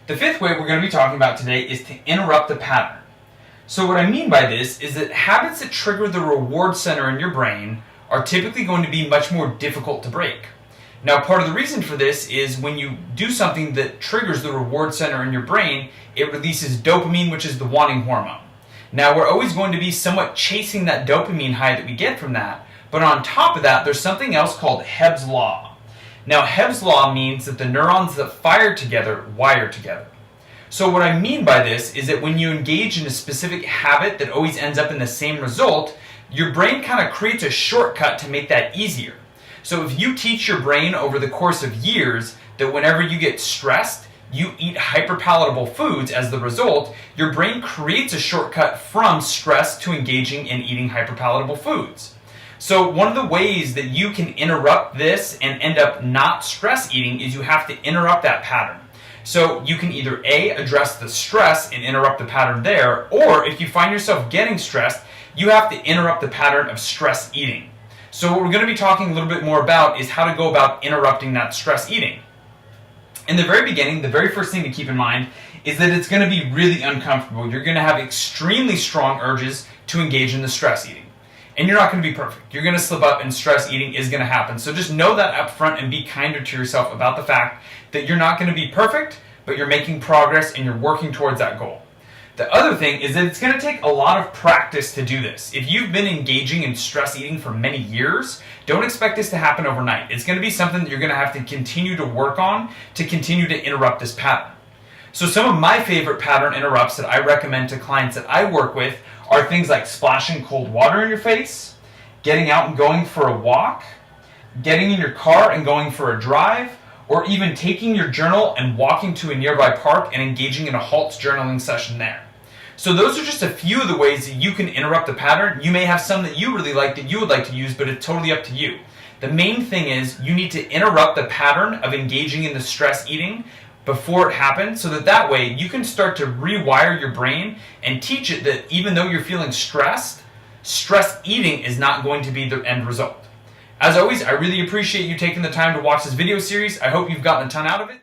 The fifth way we're going to be talking about today is to interrupt the pattern. So what I mean by this is that habits that trigger the reward center in your brain are typically going to be much more difficult to break. Now, part of the reason for this is when you do something that triggers the reward center in your brain, it releases dopamine, which is the wanting hormone. Now, we're always going to be somewhat chasing that dopamine high that we get from that, but on top of that, there's something else called Hebb's Law. Now, Hebb's Law means that the neurons that fire together wire together. So what I mean by this is that when you engage in a specific habit that always ends up in the same result, your brain kind of creates a shortcut to make that easier. So if you teach your brain over the course of years that whenever you get stressed, you eat hyperpalatable foods as the result, your brain creates a shortcut from stress to engaging in eating hyperpalatable foods. So one of the ways that you can interrupt this and end up not stress eating is you have to interrupt that pattern. So you can either A, address the stress and interrupt the pattern there, or if you find yourself getting stressed, you have to interrupt the pattern of stress eating. So what we're going to be talking a little bit more about is how to go about interrupting that stress eating. In the very beginning, the very first thing to keep in mind is that it's going to be really uncomfortable. You're going to have extremely strong urges to engage in the stress eating. And you're not going to be perfect. You're going to slip up and stress eating is going to happen. So just know that up front and be kinder to yourself about the fact that you're not going to be perfect, but you're making progress and you're working towards that goal. The other thing is that it's going to take a lot of practice to do this. If you've been engaging in stress eating for many years, don't expect this to happen overnight. It's going to be something that you're going to have to continue to work on to continue to interrupt this pattern. So some of my favorite pattern interrupts that I recommend to clients that I work with are things like splashing cold water in your face, getting out and going for a walk, getting in your car and going for a drive, or even taking your journal and walking to a nearby park and engaging in a halt journaling session there. So those are just a few of the ways that you can interrupt the pattern. You may have some that you really like that you would like to use, but it's totally up to you. The main thing is you need to interrupt the pattern of engaging in the stress eating before it happens, so that way you can start to rewire your brain and teach it that even though you're feeling stressed, stress eating is not going to be the end result. As always, I really appreciate you taking the time to watch this video series. I hope you've gotten a ton out of it.